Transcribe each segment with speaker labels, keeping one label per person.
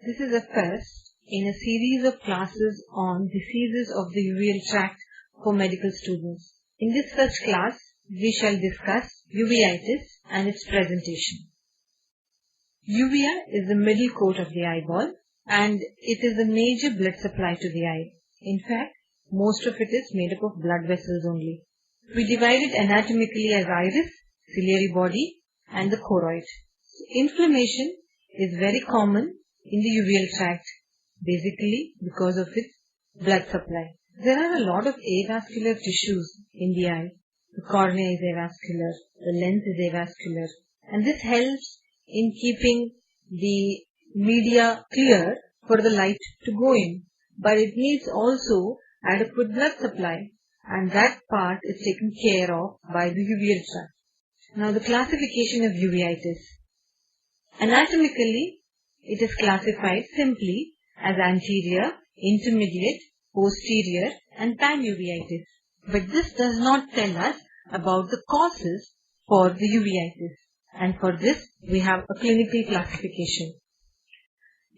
Speaker 1: This is the first in a series of classes on diseases of the uveal tract for medical students. In this first class, we shall discuss uveitis and its presentation. Uvea is the middle coat of the eyeball and it is the major blood supply to the eye. In fact, most of it is made up of blood vessels only. We divide it anatomically as iris, ciliary body and the choroid. Inflammation is very common in the uveal tract, basically because of its blood supply. There are a lot of avascular tissues in the eye. The cornea is avascular, the lens is avascular, and this helps in keeping the media clear for the light to go in. But it needs also adequate blood supply, and that part is taken care of by the uveal tract. Now the classification of uveitis. Anatomically, it is classified simply as anterior, intermediate, posterior and panuveitis. But this does not tell us about the causes for the uveitis, and for this we have a clinical classification.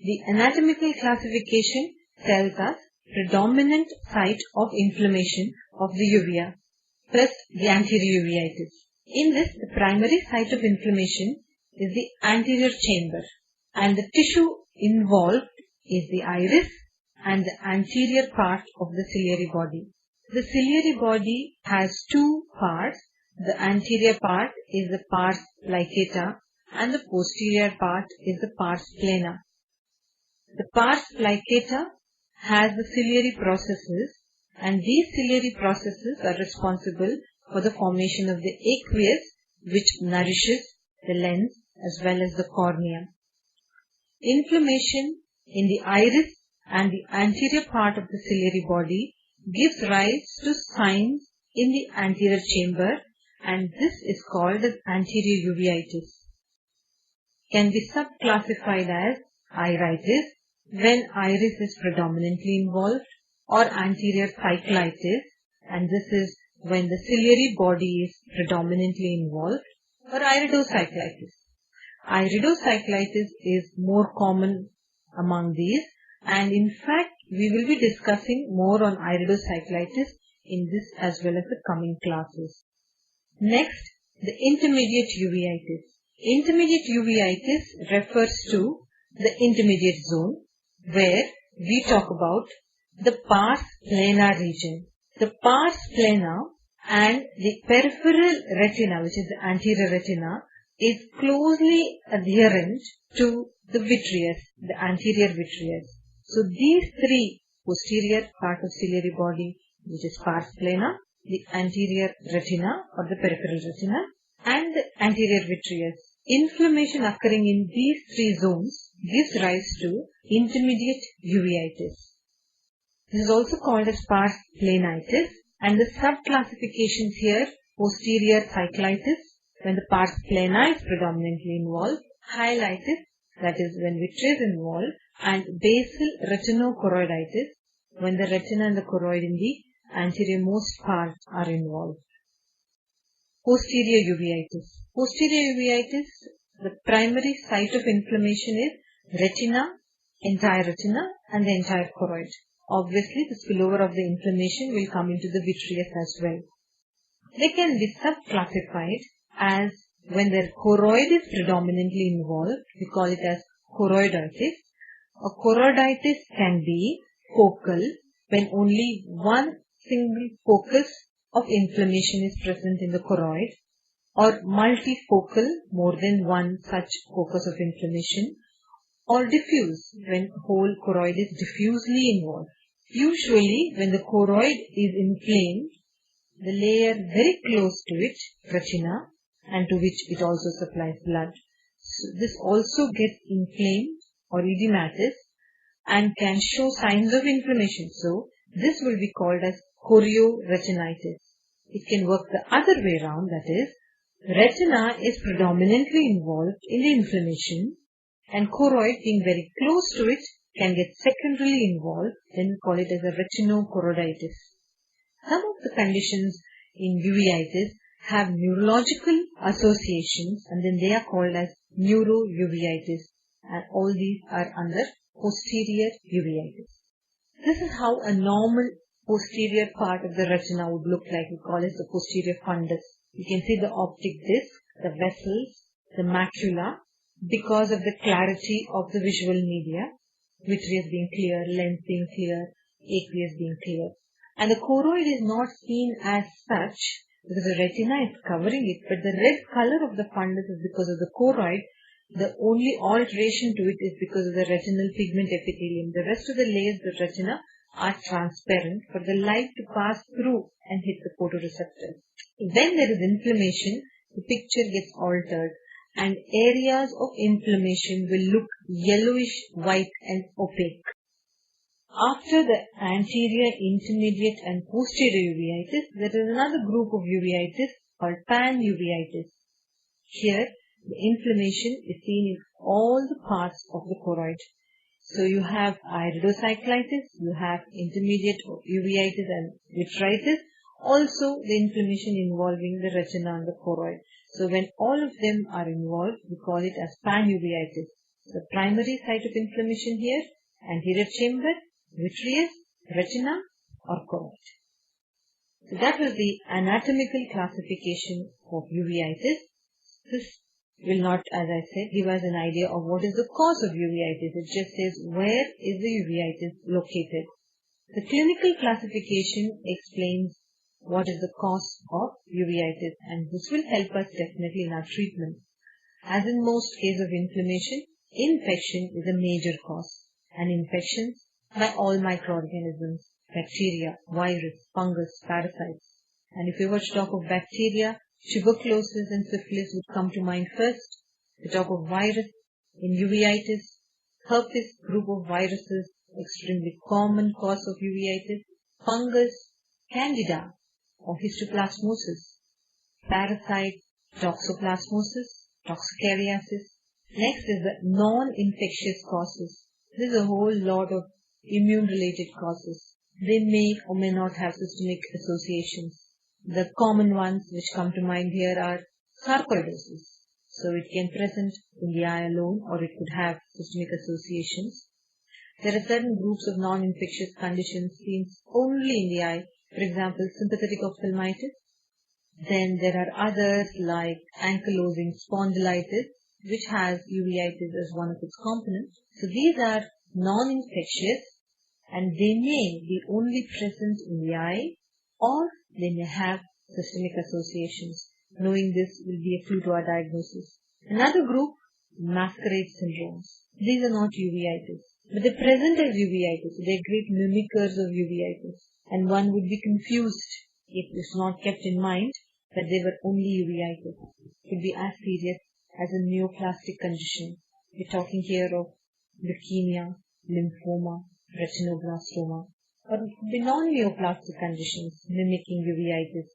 Speaker 1: The anatomical classification tells us predominant site of inflammation of the uvea. First, the anterior uveitis. In this, the primary site of inflammation is the anterior chamber, and the tissue involved is the iris and the anterior part of the ciliary body. The ciliary body has two parts. The anterior part is the pars plicata and the posterior part is the pars plana. The pars plicata has the ciliary processes, and these ciliary processes are responsible for the formation of the aqueous, which nourishes the lens as well as the cornea. Inflammation in the iris and the anterior part of the ciliary body gives rise to signs in the anterior chamber, and this is called as anterior uveitis. Can be subclassified as iritis when iris is predominantly involved, or anterior cyclitis, and this is when the ciliary body is predominantly involved, or iridocyclitis. Iridocyclitis is more common among these, and in fact we will be discussing more on iridocyclitis in this as well as the coming classes. Next, the intermediate uveitis. Intermediate uveitis refers to the intermediate zone where we talk about the pars plana region. The pars plana and the peripheral retina, which is the anterior retina, is closely adherent to the vitreous, the anterior vitreous. So these three, posterior part of ciliary body, which is pars plana, the anterior retina or the peripheral retina, and the anterior vitreous. Inflammation occurring in these three zones gives rise to intermediate uveitis. This is also called as pars planitis, and the subclassifications here: posterior cyclitis, when the pars plana is predominantly involved; hyalitis, that is when vitreous is involved; and basal retinochoroiditis, when the retina and the choroid in the anterior-most part are involved. Posterior uveitis. Posterior uveitis, the primary site of inflammation is retina, entire retina and the entire choroid. Obviously, the spillover of the inflammation will come into the vitreous as well. They can be subclassified as when the choroid is predominantly involved, we call it as choroiditis. A choroiditis can be focal when only one single focus of inflammation is present in the choroid, or multifocal, more than one such focus of inflammation, or diffuse when whole choroid is diffusely involved. Usually when the choroid is inflamed, the layer very close to it, retina, and to which it also supplies blood, so this also gets inflamed or edematous and can show signs of inflammation. So this will be called as chorioretinitis. It can work the other way around, that is, retina is predominantly involved in the inflammation and choroid being very close to it can get secondarily involved, then we call it as a retinochoroiditis. Some of the conditions in uveitis have neurological associations and then they are called as neurouveitis, and all these are under posterior uveitis. This is how a normal posterior part of the retina would look like. We call it the posterior fundus. You can see the optic disc, the vessels, the macula, because of the clarity of the visual media, vitreous being clear, lens being clear, aqueous being clear. And the choroid is not seen as such because the retina is covering it, but the red color of the fundus is because of the choroid. The only alteration to it is because of the retinal pigment epithelium. The rest of the layers of the retina are transparent for the light to pass through and hit the photoreceptors. When there is inflammation, the picture gets altered and areas of inflammation will look yellowish, white and opaque. After the anterior, intermediate and posterior uveitis, there is another group of uveitis called pan-uveitis. Here, the inflammation is seen in all the parts of the choroid. So you have iridocyclitis, you have intermediate uveitis and vitritis, also the inflammation involving the retina and the choroid. So when all of them are involved, we call it as pan-uveitis. The primary site of inflammation here, anterior chamber, vitreous, retina or choroid. So that was the anatomical classification of uveitis. This will not, as I said, give us an idea of what is the cause of uveitis. It just says where is the uveitis located. The clinical classification explains what is the cause of uveitis, and this will help us definitely in our treatment. As in most cases of inflammation, infection is a major cause, and infections by all microorganisms, bacteria, virus, fungus, parasites. And if we were to talk of bacteria, tuberculosis and syphilis would come to mind first. We talk of virus in uveitis, herpes group of viruses, extremely common cause of uveitis, fungus, candida or histoplasmosis, parasite, toxoplasmosis, toxocariasis. Next is the non-infectious causes. There is a whole lot of immune-related causes. They may or may not have systemic associations. The common ones which come to mind here are sarcoidosis. So it can present in the eye alone or it could have systemic associations. There are certain groups of non-infectious conditions seen only in the eye. For example, sympathetic ophthalmitis. Then there are others like ankylosing spondylitis, which has uveitis as one of its components. So these are non-infectious and they may be only present in the eye or they may have systemic associations. Knowing this will be a clue to our diagnosis. Another group, masquerade syndromes. These are not uveitis, but they present as uveitis. They are great mimickers of uveitis. And one would be confused if it's not kept in mind that they were only uveitis. It could be as serious as a neoplastic condition. We're talking here of leukemia, lymphoma, retinoblastoma, or it could be non-neoplastic conditions mimicking uveitis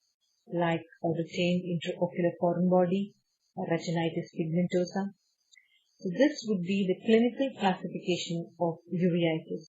Speaker 1: like a retained intraocular foreign body or retinitis pigmentosa. So this would be the clinical classification of uveitis.